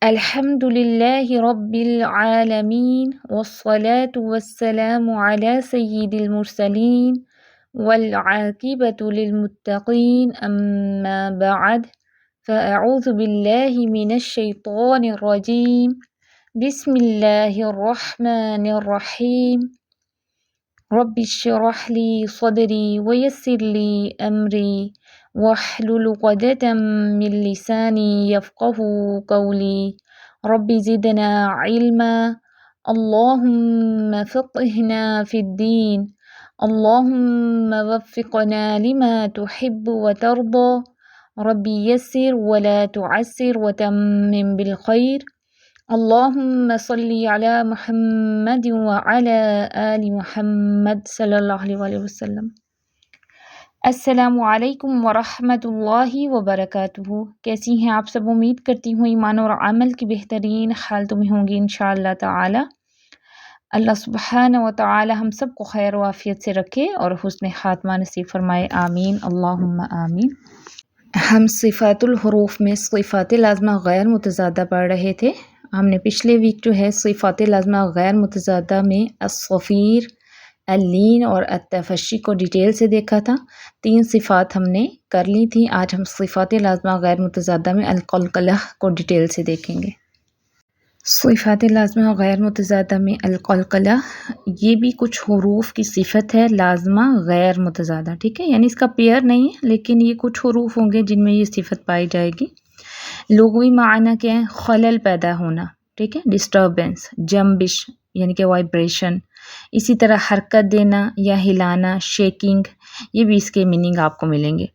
الحمد لله رب العالمين والصلاة والسلام على سيد المرسلين والعاقبة للمتقين أما بعد فأعوذ بالله من الشيطان الرجيم بسم الله الرحمن الرحيم رب اشرح لي صدري ويسر لي أمري واحلل عقدة من لساني يفقه قولي رب زدنا علما اللهم فقهنا في الدين اللهم وفقنا لما تحب وترضى ربي يسر ولا تعسر وتمم بالخير اللهم صل على محمد وعلى آل محمد صلی اللہ علیہ وسلم۔ السلام علیکم ورحمۃ اللہ وبرکاتہ۔ کیسی ہیں آپ سب؟ امید کرتی ہوں ایمان اور عمل کی بہترین حالتوں میں ہوں گی انشاءاللہ تعالی۔ اللہ سبحانہ و تعالی ہم سب کو خیر و عافیت سے رکھے اور حسن خاتمہ نصیب فرمائے، آمین اللہم آمین۔ ہم صفات الحروف میں صفات لازمہ غیر متضادہ پڑھ رہے تھے۔ ہم نے پچھلے ویک جو ہے صفات لازمہ غیر متضادہ میں الصفیر، اللین اور التفشی کو ڈیٹیل سے دیکھا تھا۔ 3 صفات ہم نے کر لی تھیں۔ آج ہم صفات لازمہ غیر متضادہ میں القلقلہ کو ڈیٹیل سے دیکھیں گے۔ صفات لازمہ غیر متضادہ میں القلقلہ، یہ بھی کچھ حروف کی صفت ہے لازمہ غیر متضادہ، ٹھیک ہے، یعنی اس کا پیئر نہیں ہے لیکن یہ کچھ حروف ہوں گے جن میں یہ صفت پائی جائے گی۔ لغوی معنی کیا ہے؟ خلل پیدا ہونا، ٹھیک ہے، ڈسٹربنس، جنبش یعنی کہ وائبریشن، اسی طرح حرکت دینا یا ہلانا، شیکنگ، یہ بھی اس کے میننگ آپ کو ملیں گے۔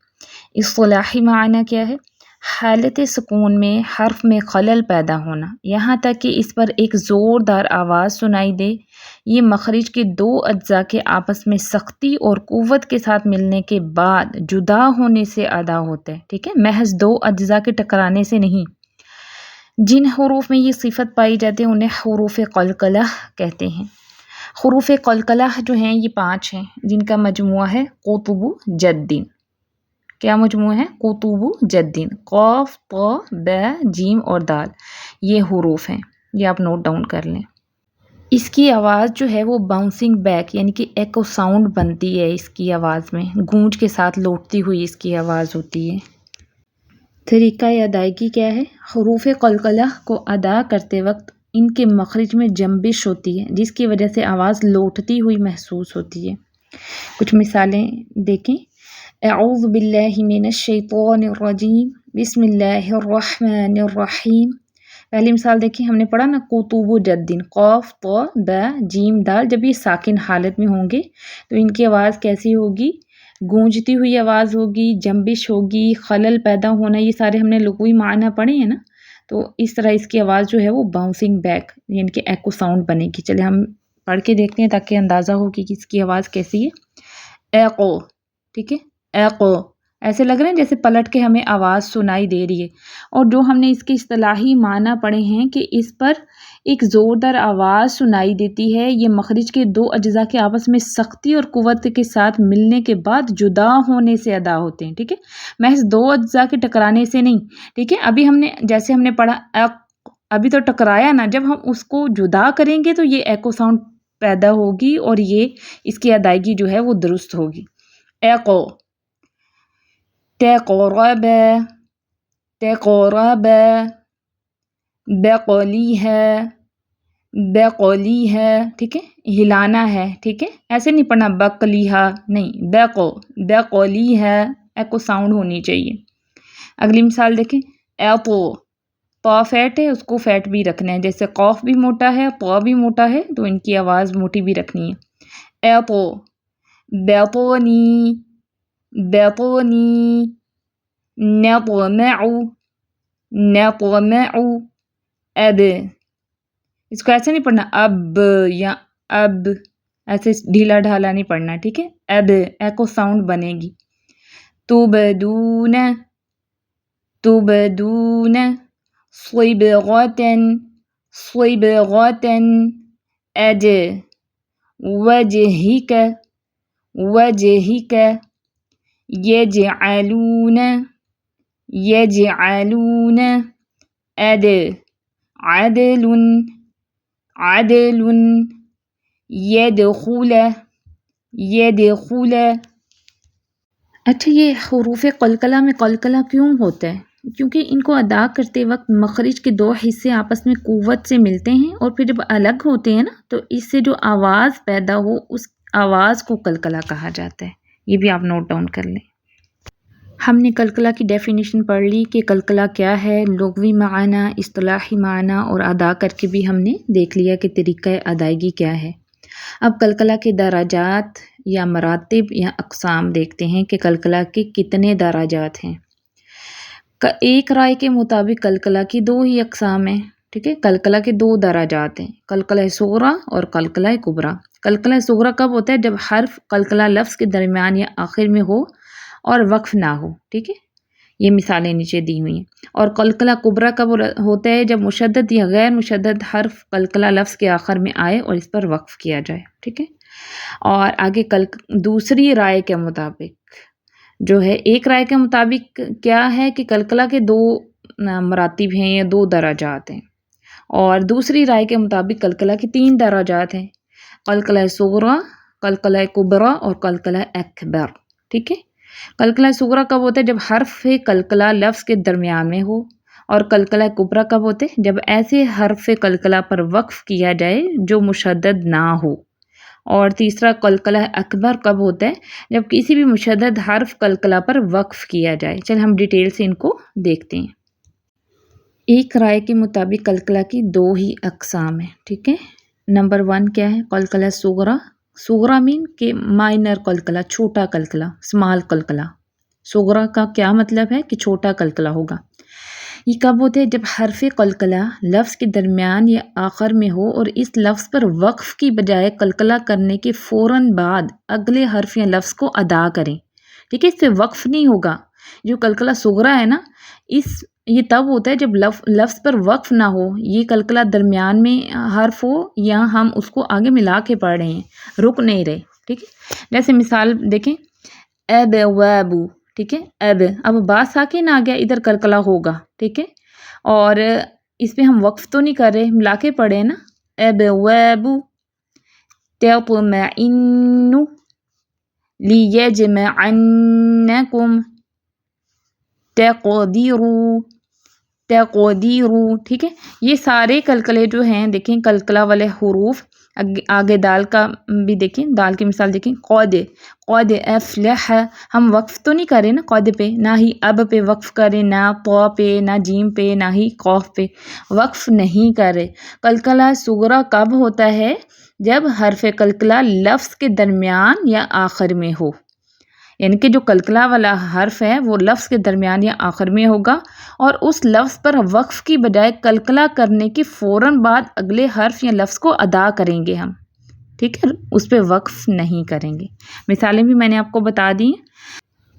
اصطلاحی معنی کیا ہے؟ حالت سکون میں حرف میں خلل پیدا ہونا، یہاں تک کہ اس پر ایک زوردار آواز سنائی دے۔ یہ مخرج کے 2 اجزاء کے آپس میں سختی اور قوت کے ساتھ ملنے کے بعد جدا ہونے سے ادا ہوتا ہے، ٹھیک ہے، محض 2 اجزاء کے ٹکرانے سے نہیں۔ جن حروف میں یہ صفت پائی جاتی ہے انہیں حروف قلقلہ کہتے ہیں۔ حروف قلقلہ جو ہیں یہ 5 ہیں جن کا مجموعہ ہے قطب جدین۔ کیا مجموعہ ہے؟ قطب جدین، قاف، طا، با، جیم اور دال، یہ حروف ہیں، یہ آپ نوٹ ڈاؤن کر لیں۔ اس کی آواز جو ہے وہ باؤنسنگ بیک یعنی کہ ایکو ساؤنڈ بنتی ہے، اس کی آواز میں گونج کے ساتھ لوٹتی ہوئی اس کی آواز ہوتی ہے۔ طریقہ ادائیگی کیا ہے؟ حروف قلقلہ کو ادا کرتے وقت ان کے مخرج میں جنبش ہوتی ہے جس کی وجہ سے آواز لوٹتی ہوئی محسوس ہوتی ہے۔ کچھ مثالیں دیکھیں۔ اعوذ باللہ من الشیطان الرجیم بسم اللہ الرحمن الرحیم۔ پہلی مثال دیکھیں، ہم نے پڑھا نا قطب جدین، قاف، طا، با، جیم، دال، جب یہ ساکن حالت میں ہوں گے تو ان کی آواز کیسی ہوگی؟ گونجتی ہوئی آواز ہوگی، جنبش ہوگی، خلل پیدا ہونا، یہ سارے ہم نے لغوی معنی پڑھے ہیں نا، تو اس طرح اس کی آواز جو ہے وہ باؤنسنگ بیک یعنی کہ ایکو ساؤنڈ بنے گی۔ چلے ہم پڑھ کے دیکھتے ہیں تاکہ اندازہ ہو کہ اس کی آواز کیسی ہے۔ ایکو، ٹھیک ہے، ایکو، ایسے لگ رہے ہیں جیسے پلٹ کے ہمیں آواز سنائی دے رہی ہے۔ اور جو ہم نے اس کے اصطلاحی معنی پڑھے ہیں کہ اس پر ایک زوردار آواز سنائی دیتی ہے، یہ مخرج کے 2 اجزاء کے آپس میں سختی اور قوت کے ساتھ ملنے کے بعد جدا ہونے سے ادا ہوتے ہیں، ٹھیک ہے، محض 2 اجزاء کے ٹکرانے سے نہیں، ٹھیک ہے۔ ابھی ہم نے جیسے ہم نے پڑھا ابھی تو ٹکرایا نا، جب ہم اس کو جدا کریں گے تو یہ ایکو ساؤنڈ پیدا ہوگی اور یہ اس کی ادائیگی جو ہے وہ درست ہوگی۔ ایکو، تقرب، تقرب، بقلی ہے، بقلی ہے، ٹھیک ہے، ہلانا ہے، ٹھیک ہے، ایسے نہیں پڑھنا بقلیہ، نہیں، بقلی ہے، ایکو ساؤنڈ ہونی چاہیے۔ اگلی مثال دیکھیں، ایپو، طا فیٹ ہے اس کو فیٹ بھی رکھنا ہے، جیسے قاف بھی موٹا ہے، طا بھی موٹا ہے تو ان کی آواز موٹی بھی رکھنی ہے۔ ایپو، بیطونی، بیطونی، نطمع، نطمع، اب، اس کو ایسے نہیں پڑھنا اب یا اب، ایسے ڈھیلا ڈھالا نہیں پڑھنا، ٹھیک ہے، اب ایکو ساؤنڈ بنے گی۔ تبدون، تبدون، صبغتن، صبغتن، اج، وجہک، وجہک، یجعلون، یجعلون، اد، عدل عدل يدخل يدخل. اچھا یہ حروف قلقلہ میں قلقلہ کیوں ہوتا ہے؟ کیونکہ ان کو ادا کرتے وقت مخرج کے دو حصے آپس میں قوت سے ملتے ہیں اور پھر جب الگ ہوتے ہیں نا تو اس سے جو آواز پیدا ہو اس آواز کو قلقلہ کہا جاتا ہے. یہ بھی آپ نوٹ ڈاؤن کر لیں. ہم نے قلقلہ کی ڈیفینیشن پڑھ لی کہ قلقلہ کیا ہے، لغوی معنی، اصطلاحی معنی، اور ادا کر کے بھی ہم نے دیکھ لیا کہ طریقہ ادائیگی کیا ہے. اب قلقلہ کے درجات یا مراتب یا اقسام دیکھتے ہیں کہ قلقلہ کے کتنے درجات ہیں. ایک رائے کے مطابق قلقلہ کی دو ہی اقسام ہیں. ٹھیک ہے، قلقلہ کے دو درجات ہیں، قلقلہ صغریٰ اور قلقلہ کبریٰ. قلقلہ صغریٰ کب ہوتا ہے؟ جب حرف قلقلہ لفظ کے درمیان یا آخر میں ہو اور وقف نہ ہو. ٹھیک ہے، یہ مثالیں نیچے دی ہوئی ہیں. اور قلقلہ کبریٰ کب ہوتا ہے؟ جب مشدد یا غیر مشدد حرف قلقلہ لفظ کے آخر میں آئے اور اس پر وقف کیا جائے. ٹھیک ہے، اور آگے دوسری رائے کے مطابق جو ہے، ایک رائے کے مطابق کیا ہے کہ قلقلہ کے دو مراتب ہیں یا دو درجات ہیں، اور دوسری رائے کے مطابق قلقلہ کے تین درجات ہیں، قلقلہ صغریٰ، قلقلہ کبریٰ اور قلقلہ اکبر. ٹھیک ہے، قلقلہ صغریٰ کب ہوتا ہے؟ جب حرف قلقلہ لفظ کے درمیان میں ہو. اور قلقلہ کبریٰ کب ہوتے ہیں؟ جب ایسے حرف قلقلہ پر وقف کیا جائے جو مشدد نہ ہو. اور تیسرا قلقلہ اکبر کب ہوتا ہے؟ جب کسی بھی مشدد حرف قلقلہ پر وقف کیا جائے. چل ہم ڈیٹیل سے ان کو دیکھتے ہیں. ایک رائے کے مطابق قلقلہ کی دو ہی اقسام ہیں. ٹھیک ہے، نمبر 1 کیا ہے؟ قلقلہ صغریٰ. صغریٰ مین کہ مائنر قلقلہ، چھوٹا قلقلہ، اسمال قلقلہ. صغریٰ کا کیا مطلب ہے؟ کہ چھوٹا قلقلہ ہوگا. یہ کب ہوتے ہیں؟ جب حرف قلقلہ لفظ کے درمیان یا آخر میں ہو اور اس لفظ پر وقف کی بجائے قلقلہ کرنے کے فوراً بعد اگلے حرف یا لفظ کو ادا کریں. ٹھیک ہے، اس پہ وقف نہیں ہوگا. جو قلقلہ صغریٰ ہے نا، یہ تب ہوتا ہے جب لفظ پر وقف نہ ہو، یہ قلقلہ درمیان میں حرف ہو یا ہم اس کو آگے ملا کے پڑھ رہے ہیں، رک نہیں رہے. ٹھیک ہے، جیسے مثال دیکھیں، ابواب. ٹھیک ہے، اب با ساکن آ گیا، ادھر قلقلہ ہوگا. ٹھیک ہے، اور اس پہ ہم وقف تو نہیں کر رہے، ملا کے پڑھے نا. ابواب تطمئن لیجمعنکم تقدیروا. ٹھیک ہے، یہ سارے قلقلے جو ہیں دیکھیں، قلقلہ والے حروف. آگے دال کا بھی دیکھیں، دال کی مثال دیکھیں، قد افلح. ہم وقف تو نہیں کریں نا قد پہ، نہ ہی اب پہ وقف کریں، نہ طا پہ، نہ جیم پہ، نہ ہی قاف پہ وقف نہیں کرے. قلقلہ صغریٰ کب ہوتا ہے؟ جب حرف قلقلہ لفظ کے درمیان یا آخر میں ہو. یعنی کہ جو قلقلہ والا حرف ہے وہ لفظ کے درمیان یا آخر میں ہوگا اور اس لفظ پر وقف کی بجائے قلقلہ کرنے کے فوراً بعد اگلے حرف یا لفظ کو ادا کریں گے ہم. ٹھیک ہے، اس پہ وقف نہیں کریں گے. مثالیں بھی میں نے آپ کو بتا دی.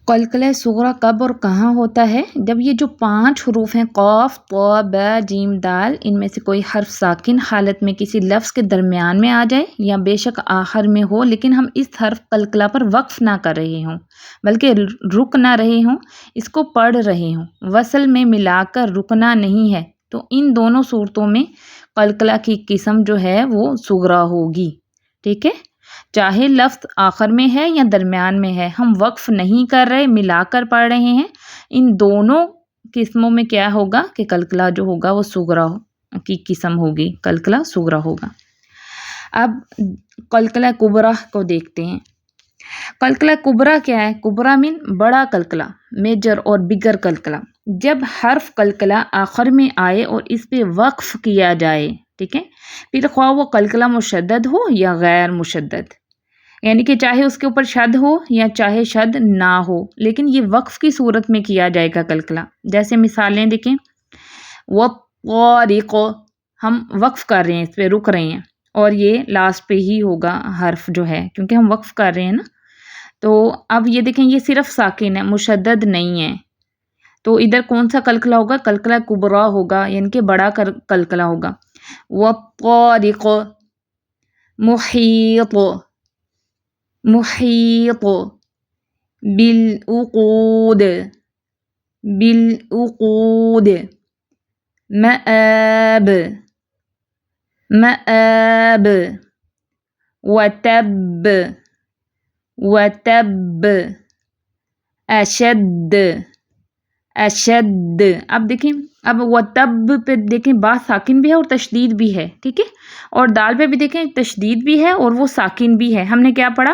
قلقلہ صغریٰ کب اور کہاں ہوتا ہے؟ جب یہ جو 5 حروف ہیں، قاف، طا، با، جیم، دال، ان میں سے کوئی حرف ساکن حالت میں کسی لفظ کے درمیان میں آ جائے یا بے شک آخر میں ہو، لیکن ہم اس حرف قلقلہ پر وقف نہ کر رہے ہوں بلکہ رک نہ رہے ہوں، اس کو پڑھ رہے ہوں، وصل میں ملا کر رکنا نہیں ہے، تو ان دونوں صورتوں میں قلقلہ کی قسم جو ہے وہ صغریٰ ہوگی. ٹھیک ہے، چاہے لفظ آخر میں ہے یا درمیان میں ہے، ہم وقف نہیں کر رہے، ملا کر پڑھ رہے ہیں. ان دونوں قسموں میں کیا ہوگا کہ قلقلہ جو ہوگا وہ صغریٰ کی قسم ہوگی، قلقلہ صغریٰ ہوگا. اب قلقلہ کبریٰ کو دیکھتے ہیں. قلقلہ کبریٰ کیا ہے؟ کبریٰ مین بڑا قلقلہ، میجر اور بگر قلقلہ. جب حرف قلقلہ آخر میں آئے اور اس پہ وقف کیا جائے. ٹھیک ہے، پھر خواہ وہ قلقلہ مشدد ہو یا غیر مشدد، یعنی کہ چاہے اس کے اوپر شد ہو یا چاہے شد نہ ہو، لیکن یہ وقف کی صورت میں کیا جائے گا قلقلہ. جیسے مثالیں دیکھیں، والطارق، ہم وقف کر رہے ہیں، اس پہ رک رہے ہیں اور یہ لاسٹ پہ ہی ہوگا حرف جو ہے، کیونکہ ہم وقف کر رہے ہیں نا. تو اب یہ دیکھیں، یہ صرف ساکن ہے، مشدد نہیں ہے، تو ادھر کون سا قلقلہ ہوگا؟ قلقلہ کبریٰ ہوگا، یعنی کہ بڑا قلقلہ ہوگا. والطارق محیط، محیط بالعقود، بالعقود. مآب مآب وتب وتب اشد اشد. اب دیکھیں اب وتب پہ دیکھیں با ساکن بھی ہے اور تشدید بھی ہے, ٹھیک ہے, اور دال پہ بھی دیکھیں تشدید بھی ہے اور وہ ساکن بھی ہے. ہم نے کیا پڑھا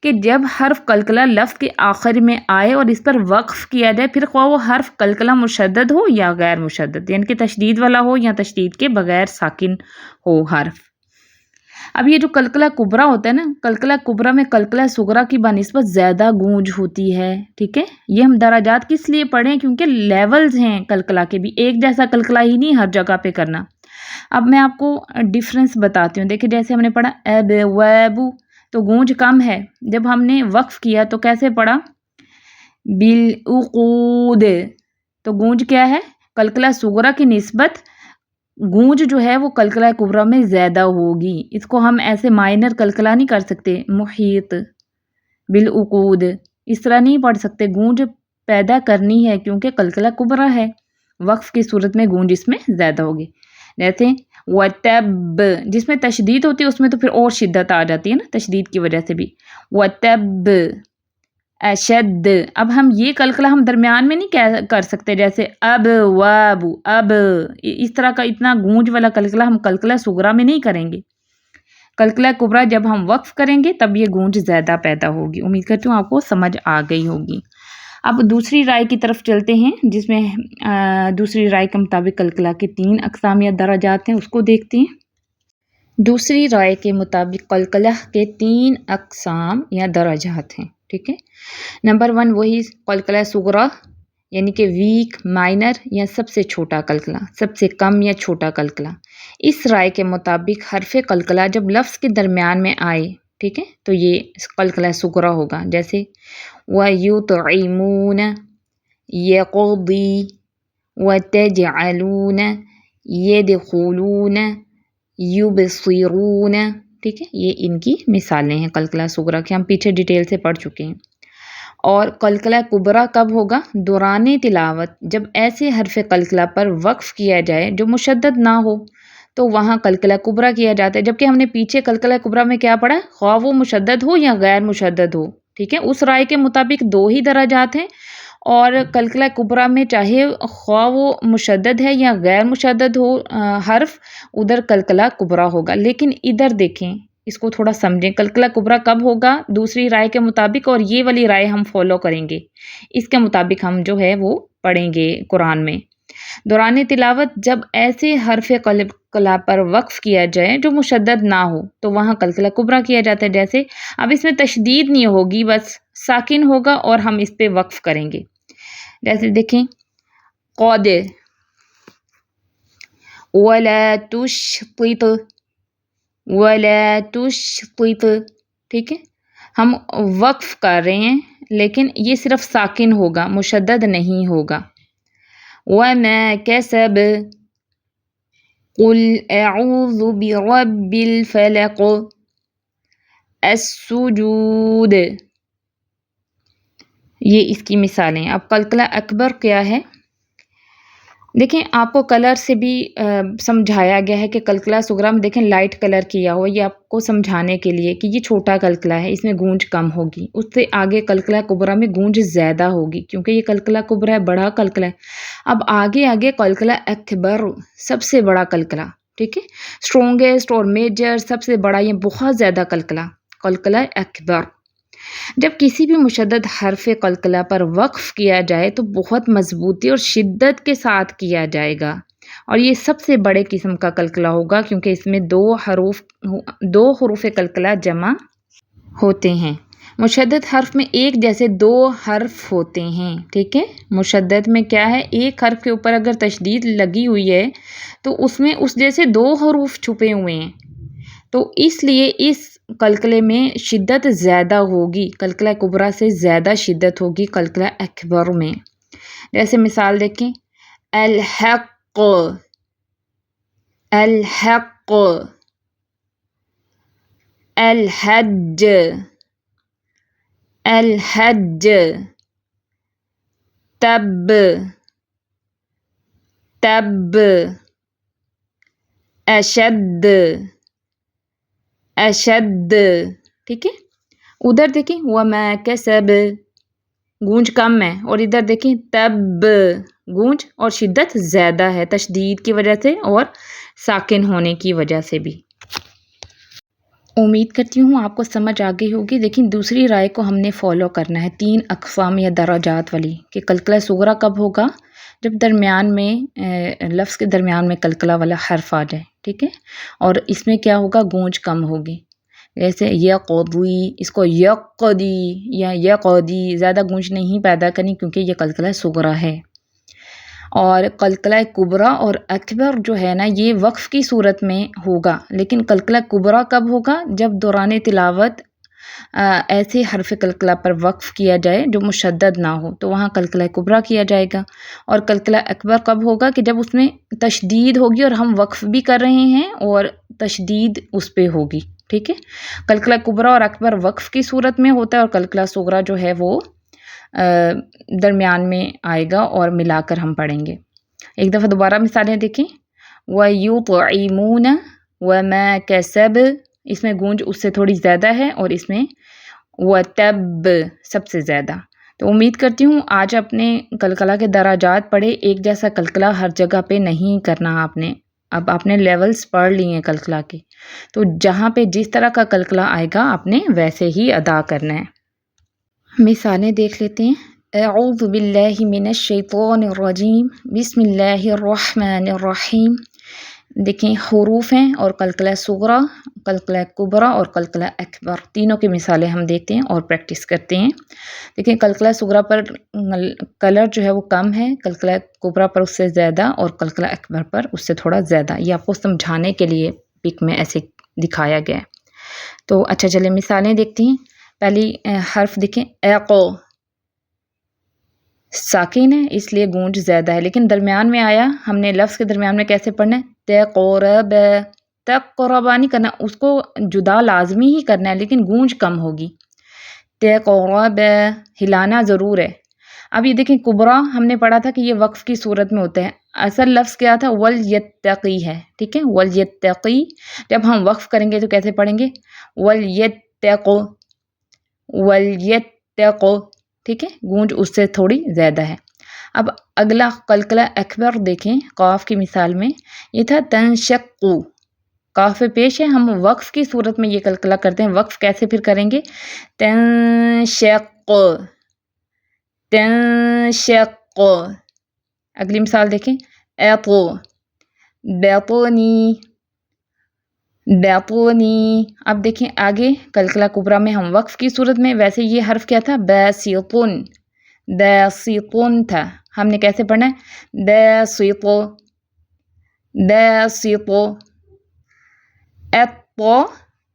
کہ جب حرف قلقلہ لفظ کے آخر میں آئے اور اس پر وقف کیا جائے, پھر خواہ وہ حرف قلقلہ مشدد ہو یا غیر مشدد, یعنی کہ تشدید والا ہو یا تشدید کے بغیر ساکن ہو حرف. اب یہ جو قلقلہ کبریٰ ہوتا ہے نا, قلقلہ کبریٰ میں قلقلہ صغریٰ کی بنسبت زیادہ گونج ہوتی ہے, ٹھیک ہے. یہ ہم درجات کس لیے پڑھیں, کیونکہ لیولز ہیں قلقلہ کے بھی, ایک جیسا قلقلہ ہی نہیں ہر جگہ پہ کرنا. اب میں آپ کو ڈفرینس بتاتی ہوں. دیکھیں جیسے ہم نے پڑھا ایب ویبو تو گونج کم ہے, جب ہم نے وقف کیا تو کیسے پڑھا بالعقود, تو گونج کیا ہے, قلقلہ صغریٰ کی نسبت گونج جو ہے وہ قلقلہ کبریٰ میں زیادہ ہوگی. اس کو ہم ایسے مائنر قلقلہ نہیں کر سکتے, محیط بالعقود اس طرح نہیں پڑھ سکتے, گونج پیدا کرنی ہے کیونکہ قلقلہ کبریٰ ہے, وقف کی صورت میں گونج اس میں زیادہ ہوگی. جیسے وتب جس میں تشدید ہوتی ہے اس میں تو پھر اور شدت آ جاتی ہے نا تشدید کی وجہ سے بھی, وتب اشد. اب ہم یہ قلقلہ ہم درمیان میں نہیں کر سکتے, جیسے اب واب اب, اس طرح کا اتنا گونج والا قلقلہ ہم قلقلہ صغریٰ میں نہیں کریں گے. قلقلہ کبریٰ جب ہم وقف کریں گے تب یہ گونج زیادہ پیدا ہوگی. امید کرتی ہوں آپ کو سمجھ آ گئی ہوگی. اب دوسری رائے کی طرف چلتے ہیں, جس میں دوسری رائے کے مطابق قلقلہ کے 3 اقسام یا درجات ہیں, اس کو دیکھتے ہیں. دوسری رائے کے مطابق قلقلہ کے 3 اقسام یا درجات ہیں, ٹھیک ہے. نمبر 1 وہی قلقلہ صغریٰ یعنی کہ ویک, مائنر یا سب سے چھوٹا قلقلہ, سب سے کم یا چھوٹا قلقلہ. اس رائے کے مطابق حرف قلقلہ جب لفظ کے درمیان میں آئے, ٹھیک ہے, تو یہ قلقلہ صغریٰ ہوگا. جیسے وَيُطْعِمُونَ, يَقْضِي, وَتَجْعَلُونَ, يَدْخُلُونَ, يُبْصِرُونَ, ٹھیک ہے. یہ ان کی مثالیں ہیں قلقلہ صغریٰ کی, ہم پیچھے ڈیٹیل سے پڑھ چکے ہیں. اور قلقلہ کبریٰ کب ہوگا, دوران تلاوت, جب ایسے حرف قلقلہ پر وقف کیا جائے جو مشدد نہ ہو تو وہاں قلقلہ کبریٰ کیا جاتا ہے. جبکہ ہم نے پیچھے قلقلہ کبریٰ میں کیا پڑھا, خواہ وہ مشدد ہو یا غیر مشدد ہو, ٹھیک ہے. اس رائے کے مطابق 2 ہی درجات ہیں, اور قلقلہ کبریٰ میں چاہے خواہ وہ مشدد ہے یا غیر مشدد ہو حرف, ادھر قلقلہ کبریٰ ہوگا. لیکن ادھر دیکھیں, اس کو تھوڑا سمجھیں, قلقلہ کبریٰ کب ہوگا دوسری رائے کے مطابق, اور یہ والی رائے ہم فالو کریں گے, اس کے مطابق ہم جو ہے وہ پڑھیں گے قرآن میں. دوران تلاوت جب ایسے حرف قلقلہ پر وقف کیا جائے جو مشدد نہ ہو تو وہاں قلقلہ کبریٰ کیا جاتا ہے. جیسے اب اس میں تشدید نہیں ہوگی, بس ساکن ہوگا اور ہم اس پہ وقف کریں گے. جیسے دیکھیں قد, ولا تشطط, ولا تشطط, ٹھیک ہے. ہم وقف کر رہے ہیں لیکن یہ صرف ساکن ہوگا, مشدد نہیں ہوگا. وما كسب, قل اعوذ برب الفلق, السجود, یہ اس کی مثالیں. اب قلقلہ اکبر کیا ہے, دیکھیں آپ کو کلر سے بھی سمجھایا گیا ہے کہ قلقلہ صغریٰ میں دیکھیں لائٹ کلر کیا ہوا, یہ آپ کو سمجھانے کے لیے کہ یہ چھوٹا قلقلہ ہے, اس میں گونج کم ہوگی. اس سے آگے قلقلہ کبریٰ میں گونج زیادہ ہوگی کیونکہ یہ قلقلہ کبریٰ ہے, بڑا قلقلہ ہے. اب آگے قلقلہ اکبر, سب سے بڑا قلقلہ, ٹھیک ہے, اسٹرونگیسٹ اور میجر, سب سے بڑا, یہ بہت زیادہ قلقلہ اکبر. جب کسی بھی مشدد حرف قلقلہ پر وقف کیا جائے تو بہت مضبوطی اور شدت کے ساتھ کیا جائے گا, اور یہ سب سے بڑے قسم کا قلقلہ ہوگا کیونکہ اس میں 2 حروف قلقلہ جمع ہوتے ہیں. مشدد حرف میں ایک جیسے 2 حرف ہوتے ہیں, ٹھیک ہے. مشدد میں کیا ہے, ایک حرف کے اوپر اگر تشدید لگی ہوئی ہے تو اس میں اس جیسے 2 حروف چھپے ہوئے ہیں, تو اس لیے اس قلقلے میں شدت زیادہ ہوگی, قلقلہ کبریٰ سے زیادہ شدت ہوگی قلقلہ اکبر میں. جیسے مثال دیکھیں الحق, الحق, الحج, الحج, تب, تب، اشد، اشد، ٹھیک ہے. ادھر دیکھیں وما کسب، گونج کم ہے، اور ادھر دیکھیں تب، گونج اور شدت زیادہ ہے، تشدید کی وجہ سے اور ساکن ہونے کی وجہ سے بھی. امید کرتی ہوں آپ کو سمجھ آ گئی ہوگی. لیکن دوسری رائے کو ہم نے فالو کرنا ہے، 3 اقسام یا درجات والی، کہ قلقلہ صغریٰ کب ہوگا؟ جب درمیان میں لفظ کے درمیان میں قلقلہ والا حرف آ جائے، ٹھیک ہے. اور اس میں کیا ہوگا؟ گونج کم ہوگی. جیسے یقضی، اس کو یقضی یا یقضی، زیادہ گونج نہیں پیدا کرنی کیونکہ یہ قلقلہ صغریٰ ہے. اور قلقلہ کبریٰ اور اکبر جو ہے نا، یہ وقف کی صورت میں ہوگا. لیکن قلقلہ کبریٰ کب ہوگا؟ جب دوران تلاوت ایسے حرف قلقلہ پر وقف کیا جائے جو مشدد نہ ہو، تو وہاں قلقلہ کبریٰ کیا جائے گا. اور قلقلہ اکبر کب ہوگا؟ کہ جب اس میں تشدید ہوگی اور ہم وقف بھی کر رہے ہیں اور تشدید اس پہ ہوگی، ٹھیک ہے. قلقلہ کبریٰ اور اکبر وقف کی صورت میں ہوتا ہے، اور قلقلہ صغریٰ جو ہے وہ درمیان میں آئے گا، اور ملا کر ہم پڑھیں گے. ایک دفعہ دوبارہ مثالیں دیکھیں. وَيُطْعِمُونَ وَمَا كَسَبْ، اس میں گونج اس سے تھوڑی زیادہ ہے، اور اس میں وَتَبْ سب سے زیادہ. تو امید کرتی ہوں آج اپنے قلقلہ کے درجات پڑھے. ایک جیسا قلقلہ ہر جگہ پہ نہیں کرنا آپ نے. اب آپ نے لیولز پڑھ لی ہیں قلقلہ کے، تو جہاں پہ جس طرح کا قلقلہ آئے گا آپ نے ویسے ہی ادا کرنا ہے. مثالیں دیکھ لیتے ہیں. اعوذ باللہ من الشیطان الرجیم، بسم اللہ الرحمن الرحیم. دیکھیں حروف ہیں، اور قلقلہ صغریٰ، قلقلہ کبریٰ اور قلقلہ اکبر، تینوں کی مثالیں ہم دیکھتے ہیں اور پریکٹس کرتے ہیں. دیکھیں قلقلہ صغریٰ پر کلر جو ہے وہ کم ہے، قلقلہ کبریٰ پر اس سے زیادہ، اور قلقلہ اکبر پر اس سے تھوڑا زیادہ. یہ آپ کو سمجھانے کے لیے پک میں ایسے دکھایا گیا ہے. تو اچھا چلیں مثالیں دیکھتے ہیں. پہلی حرف دیکھیں ایقو، ساکن ہے اس لیے گونج زیادہ ہے، لیکن درمیان میں آیا، ہم نے لفظ کے درمیان میں کیسے پڑھنا ہے؟ تقرب، تقربا نہیں کرنا، اس کو جدا لازمی ہی کرنا ہے لیکن گونج کم ہوگی. تقرب، ہلانا ضرور ہے. اب یہ دیکھیں کبریٰ ہم نے پڑھا تھا کہ یہ وقف کی صورت میں ہوتا ہے. اصل لفظ کیا تھا؟ ولیتقی ہے، ٹھیک ہے. ولیتقی جب ہم وقف کریں گے تو کیسے پڑھیں گے؟ ولیتقو، ولیتقو، ٹھیک ہے. گونج اس سے تھوڑی زیادہ ہے. اب اگلا قلقلہ اکبر دیکھیں. قاف کی مثال میں یہ تھا تنشقو، قاف پیش ہے، ہم وقف کی صورت میں یہ قلقلہ کرتے ہیں. وقف کیسے پھر کریں گے؟ تنشق، تنشق. اگلی مثال دیکھیں. ایقو، بیطونی، بیطونی. اب دیکھیں آگے قلقلہ کبریٰ میں ہم وقف کی صورت میں، ویسے یہ حرف کیا تھا؟ باسطن، باسطن تھا، ہم نے کیسے پڑھنا ہے؟ باسطو، باسطو. ایطو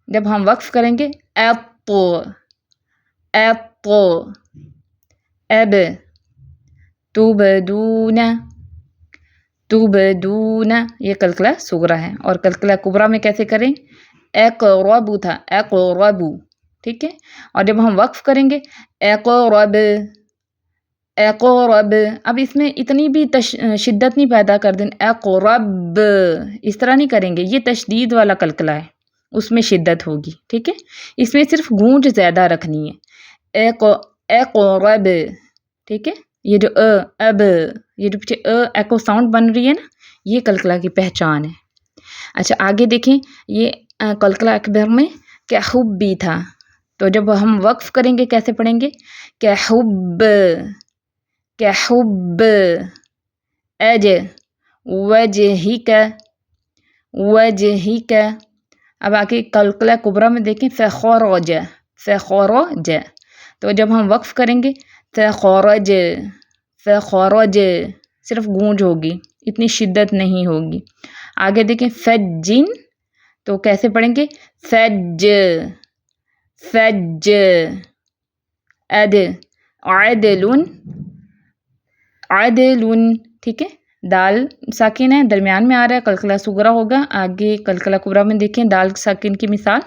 جب ہم وقف کریں گے ایطو، ایطو. اب تبدون، تبدون، یہ قلقلہ صغریٰ ہے. اور قلقلہ کبریٰ میں کیسے کریں؟ اقربو تھا، اقربو، ٹھیک ہے. اور جب ہم وقف کریں گے اقرب، اقرب. اب اس میں اتنی بھی شدت نہیں پیدا کر دیں، اقرب اس طرح نہیں کریں گے، یہ تشدید والا قلقلہ ہے، اس میں شدت ہوگی، ٹھیک ہے. اس میں صرف گونج زیادہ رکھنی ہے. اقرب، ٹھیک ہے. یہ جو اب، یہ جو پیچھے ایکو ساؤنڈ بن رہی ہے نا، یہ قلقلہ کی پہچان ہے. اچھا آگے دیکھیں. یہ قلقلہ اکبر میں کہ حب بھی تھا، تو جب ہم وقف کریں گے کیسے پڑھیں گے؟ کہ حب، کہ حب. اج، وجہک، وجہک. اب آگے قلقلہ کبریٰ میں دیکھیں. فخرج، فخرج. تو جب ہم وقف کریں گے فخرج، فخرج، صرف گونج ہوگی، اتنی شدت نہیں ہوگی. آگے دیکھیں فجن، تو کیسے پڑھیں گے؟ فج، فج. عد، عدلن، عدلن، ٹھیک ہے. دال ساکن ہے، درمیان میں آ رہا ہے، قلقلہ صغریٰ ہوگا. آگے قلقلہ کبریٰ میں دیکھیں دال ساکن کی مثال.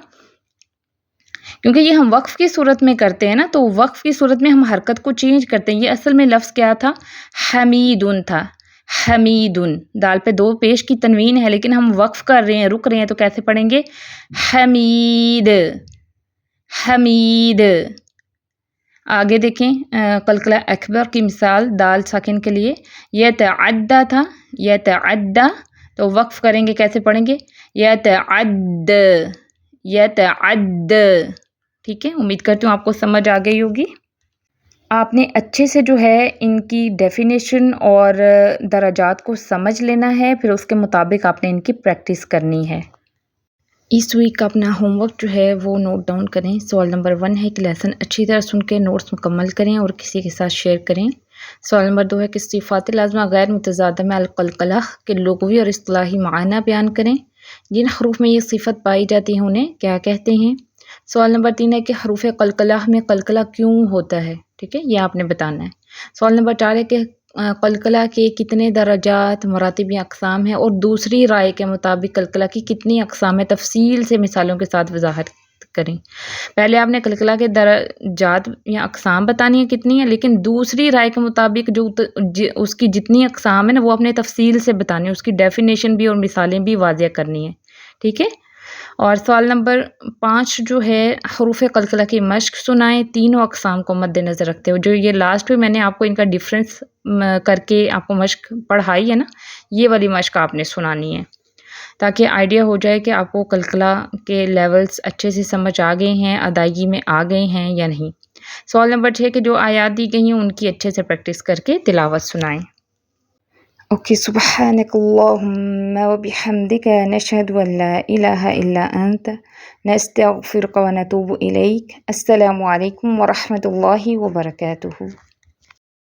کیونکہ یہ ہم وقف کی صورت میں کرتے ہیں نا، تو وقف کی صورت میں ہم حرکت کو چینج کرتے ہیں. یہ اصل میں لفظ کیا تھا؟ حمیدن تھا، حمیدن، دال پہ دو پیش کی تنوین ہے لیکن ہم وقف کر رہے ہیں، رک رہے ہیں، تو کیسے پڑھیں گے؟ حمید، حمید۔ آگے دیکھیں قلقلہ اکبر کی مثال دال ساکن کے لیے، یتعدی تھا، یتعدی، تو وقف کریں گے، کیسے پڑھیں گے؟ یتعد، یتعد۔ ٹھیک ہے، امید کرتی ہوں آپ کو سمجھ آ گئی ہوگی۔ آپ نے اچھے سے جو ہے ان کی ڈیفینیشن اور درجات کو سمجھ لینا ہے، پھر اس کے مطابق آپ نے ان کی پریکٹس کرنی ہے۔ اس ویک کا اپنا ہوم ورک جو ہے وہ نوٹ ڈاؤن کریں۔ سوال نمبر 1 ہے کہ لیسن اچھی طرح سن کے نوٹس مکمل کریں اور کسی کے ساتھ شیئر کریں۔ سوال نمبر 2 ہے کہ صفات لازمہ غیر متضادہ میں القلقلہ کے لغوی اور اصطلاحی معنی بیان کریں۔ جن حروف میں یہ صفت پائی جاتی ہے انہیں کیا کہتے ہیں؟ سوال نمبر 3 ہے کہ حروف قلقلہ میں قلقلہ کیوں ہوتا ہے؟ ٹھیک ہے، یہ آپ نے بتانا ہے۔ سوال نمبر 4 ہے کہ قلقلہ کے کتنے درجات، مراتب یا اقسام ہیں، اور دوسری رائے کے مطابق قلقلہ کی کتنی اقسام ہیں، تفصیل سے مثالوں کے ساتھ وضاحت کریں۔ پہلے آپ نے قلقلہ کے درجات یا اقسام بتانی ہیں کتنی ہیں، لیکن دوسری رائے کے مطابق جو اس کی جتنی اقسام ہیں نا وہ اپنے تفصیل سے بتانی ہے، اس کی ڈیفینیشن بھی اور مثالیں بھی واضح کرنی ہیں۔ ٹھیک ہے، اور سوال نمبر 5 جو ہے حروف قلقلہ کی مشق سنائیں تینوں اقسام کو مد نظر رکھتے ہوئے۔ جو یہ لاسٹ میں نے آپ کو ان کا ڈفرینس کر کے آپ کو مشق پڑھائی ہے نا، یہ والی مشق آپ نے سنانی ہے تاکہ آئیڈیا ہو جائے کہ آپ کو قلقلہ کے لیولز اچھے سے سمجھ آ گئے ہیں، ادائیگی میں آ گئے ہیں یا نہیں۔ سوال نمبر 6 کہ جو آیات دی گئی ہیں ان کی اچھے سے پریکٹس کر کے تلاوت سنائیں۔ اوکے، سبحانک اللہم وبحمدک نشہد ان لا الہ الا انت نستغفرک ونتوب الیک۔ السلام علیکم ورحمۃ اللہ وبرکاتہ۔